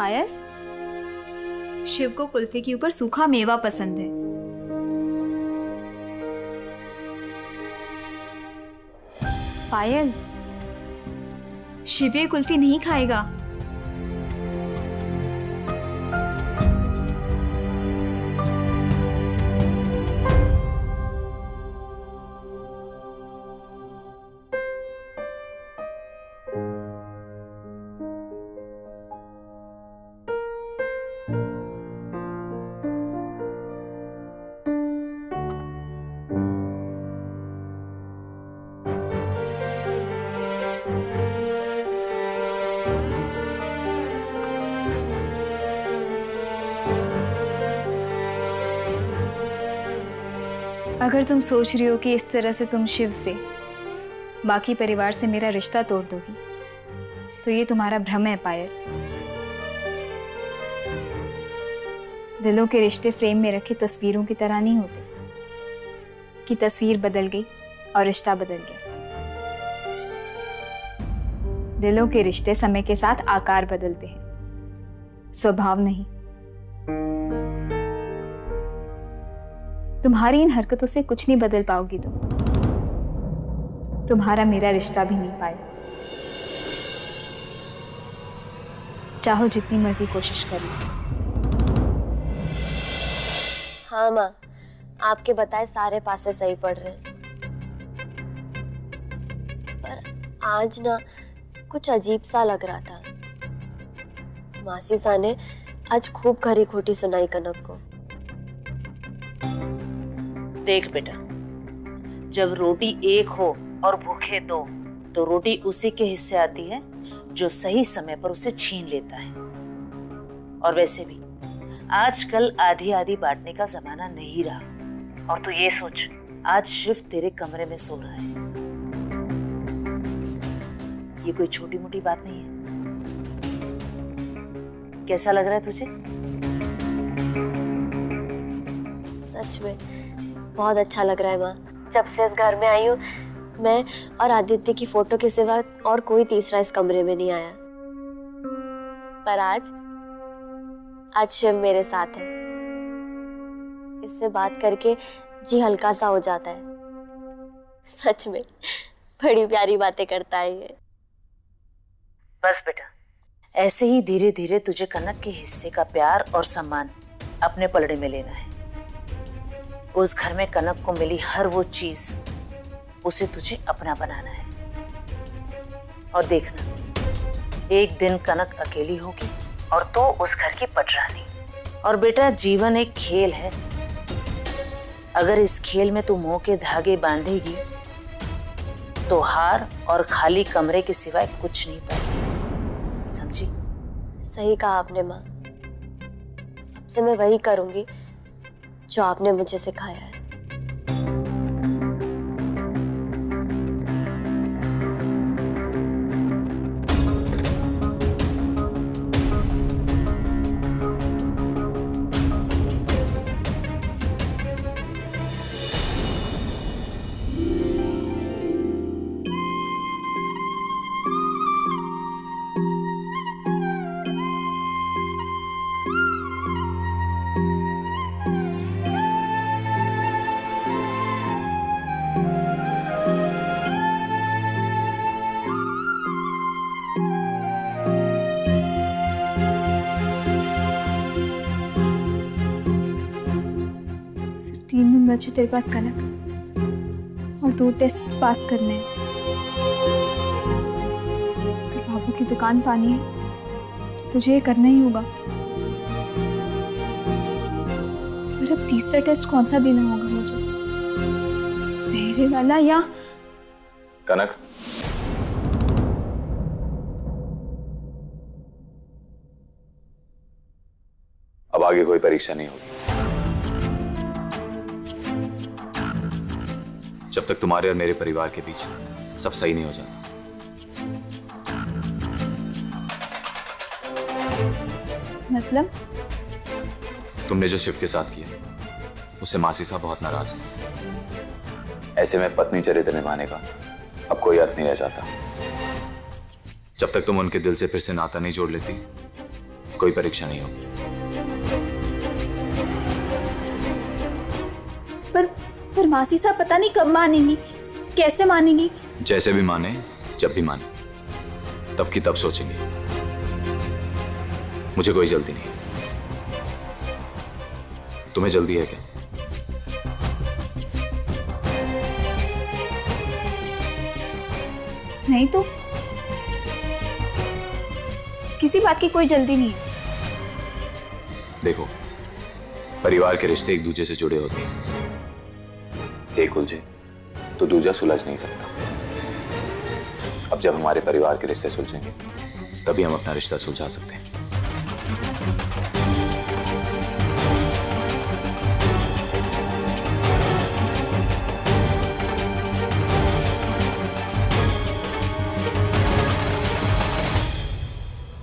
पायल, शिव को कुल्फी के ऊपर सूखा मेवा पसंद है। पायल, शिव ये कुल्फी नहीं खाएगा। अगर तुम सोच रही हो कि इस तरह से तुम शिव से, बाकी परिवार से मेरा रिश्ता तोड़ दोगी, तो ये तुम्हारा भ्रम है पायल। दिलों के रिश्ते फ्रेम में रखे तस्वीरों की तरह नहीं होते कि तस्वीर बदल गई और रिश्ता बदल गया। दिलों के रिश्ते समय के साथ आकार बदलते हैं, स्वभाव नहीं। तुम्हारी इन हरकतों से कुछ नहीं बदल पाओगी तुम। तुम्हारा मेरा रिश्ता भी नहीं पाए, चाहो जितनी मर्जी कोशिश कर लो। हाँ माँ, आपके बताए सारे पासे सही पड़ रहे हैं, पर आज ना कुछ अजीब सा लग रहा था। मासी सा ने आज खूब खरी खोटी सुनाई कनक को। देख बेटा, जब रोटी एक हो और भूखे दो, तो रोटी उसी के हिस्से आती है जो सही समय पर उसे छीन लेता है। और वैसे भी आजकल आधी आधी बांटने का जमाना नहीं रहा। और तू ये सोच, आज शिव तेरे कमरे में सो रहा है, ये कोई छोटी मोटी बात नहीं है। कैसा लग रहा है तुझे? सच में बहुत अच्छा लग रहा है माँ। जब से इस घर में आई हूँ, मैं और आदित्य की फोटो के सिवा और कोई तीसरा इस कमरे में नहीं आया। पर आज शिव मेरे साथ है। इससे बात करके जी हल्का सा हो जाता है। सच में बड़ी प्यारी बातें करता है ये। बस बेटा, ऐसे ही धीरे धीरे तुझे कनक के हिस्से का प्यार और सम्मान अपने पलड़े में लेना है। उस घर में कनक को मिली हर वो चीज, उसे तुझे अपना बनाना है। और देखना, एक दिन कनक अकेली होगी और तो उस घर की पटरानी। और बेटा, जीवन एक खेल है। अगर इस खेल में तू मोह के धागे बांधेगी तो हार और खाली कमरे के सिवाय कुछ नहीं पाएगी। समझी? सही कहा आपने माँ। अब से मैं वही करूंगी जो आपने मुझे सिखाया है। सिर्फ 3 दिन बचे तेरे पास कनक, और 2 टेस्ट पास करने हैं। अगर बाबू की दुकान पानी है तो तुझे ये करना ही होगा। और अब तीसरा टेस्ट कौन सा देना होगा मुझे, तेरे वाला या कनक? अब आगे कोई परीक्षा नहीं होगी जब तक तुम्हारे और मेरे परिवार के बीच सब सही नहीं हो जाता। मतलब? तुमने जो शिव के साथ किया उससे मासी साहब बहुत नाराज है। ऐसे में पत्नी चरित्र निभाने का अब कोई अर्थ नहीं रह जाता। जब तक तुम उनके दिल से फिर से नाता नहीं जोड़ लेती, कोई परीक्षा नहीं होगी। पर मासी साहब पता नहीं कब मानेंगी, कैसे मानेंगी। जैसे भी माने, जब भी माने, तब की तब सोचेंगे। मुझे कोई जल्दी नहीं। तुम्हें जल्दी है क्या? नहीं तो किसी बात की कोई जल्दी नहीं है। देखो, परिवार के रिश्ते एक दूसरे से जुड़े होते हैं। एक उलझे तो दूसरा सुलझ नहीं सकता। अब जब हमारे परिवार के रिश्ते सुलझेंगे, तभी हम अपना रिश्ता सुलझा सकते हैं।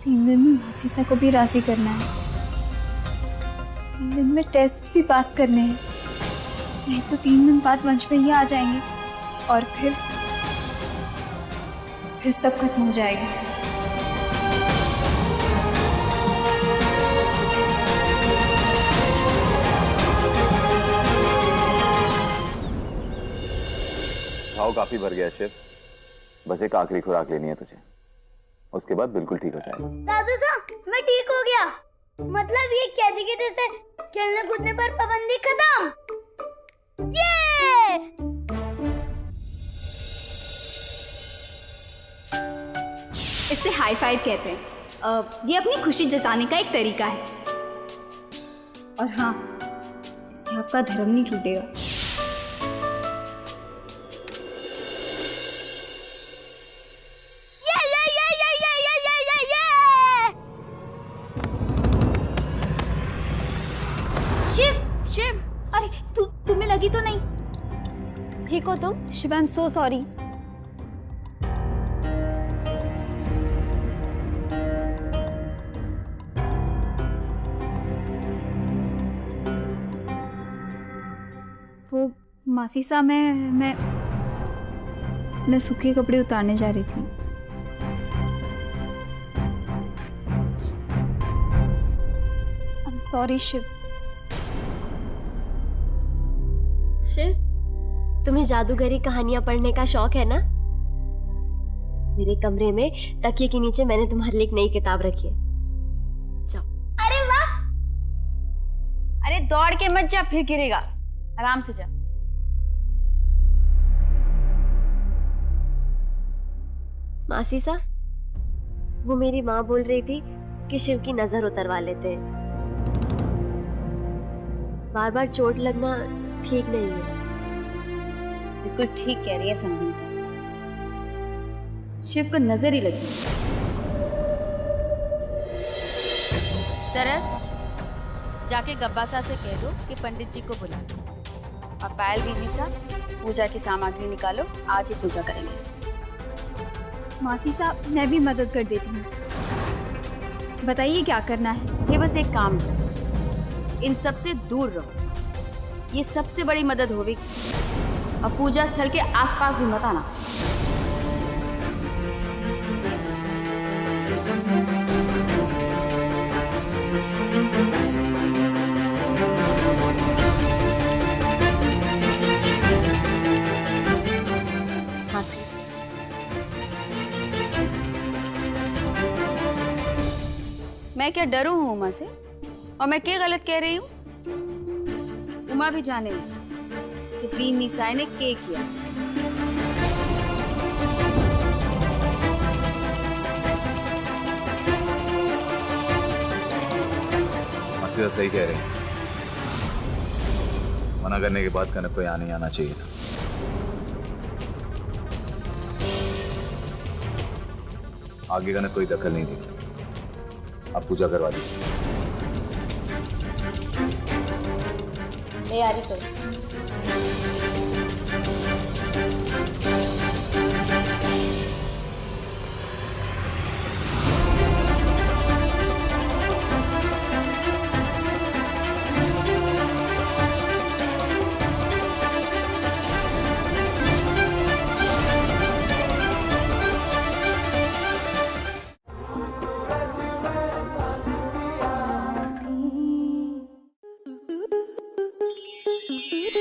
तीन दिन में मासीसा को भी राजी करना है। 3 दिन में टेस्ट भी पास करने हैं। नहीं तो 3 दिन बाद वंश भैया आ जाएंगे और फिर सब खत्म हो जाएगा। खाओ, काफी भर गया शेफ। बस एक आखिरी खुराक लेनी है तुझे, उसके बाद बिल्कुल ठीक हो जाएगा। दादू साहब, मैं ठीक हो गया। मतलब ये कैदी के जैसे खेलने कूदने पर पाबंदी खत्म। ये इसे हाई फाइव कहते हैं। ये अपनी खुशी जताने का एक तरीका है। और हाँ, इससे आपका धर्म नहीं टूटेगा। शिव, अरे तुम्हें लगी तो नहीं? ठीक हो तुम? Shiv, I am so sorry. वो मासी साहब, मैं सूखे कपड़े उतारने जा रही थी। I am sorry Shiv. Shiv, तुम्हें जादूगरी कहानियां पढ़ने का शौक है ना? मेरे कमरे में तकिए के नीचे मैंने तुम्हारे लिए एक नई किताब रखी है। जाओ। अरे वाह! अरे दौड़ के मत जा, फिर गिरेगा। आराम से जा। मासी सा, वो मेरी माँ बोल रही थी कि शिव की नजर उतरवा लेते हैं। बार बार चोट लगना ठीक नहीं है। बिल्कुल ठीक कह रही है समधिन साहब। शिव को नजर ही लगी। सरस, जाके गब्बासा से कह दो कि पंडित जी को बुला दो। और पायल बीवी साहब, पूजा की सामग्री निकालो, आज ही पूजा करेंगे। मासी साहब, मैं भी मदद कर देती हूँ। बताइए क्या करना है? ये बस एक काम है, इन सब से दूर रहो। ये सबसे बड़ी मदद होगी। और पूजा स्थल के आसपास भी मत आना। मासी, मैं क्या डरूं हूं उमा से? और मैं क्या गलत कह रही हूँ? उमा भी जाने कि बीन निसाई ने क्या किया। मासी सही कह रहे हैं। मना करने के बाद कनक को यहाँ नहीं आना चाहिए था। आगे कनक कोई दखल नहीं देगी। आप पूजा करवा दीजिए। तैयारी करो।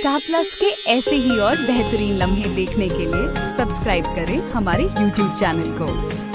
स्टार प्लस के ऐसे ही और बेहतरीन लम्हे देखने के लिए सब्सक्राइब करें हमारे YouTube चैनल को।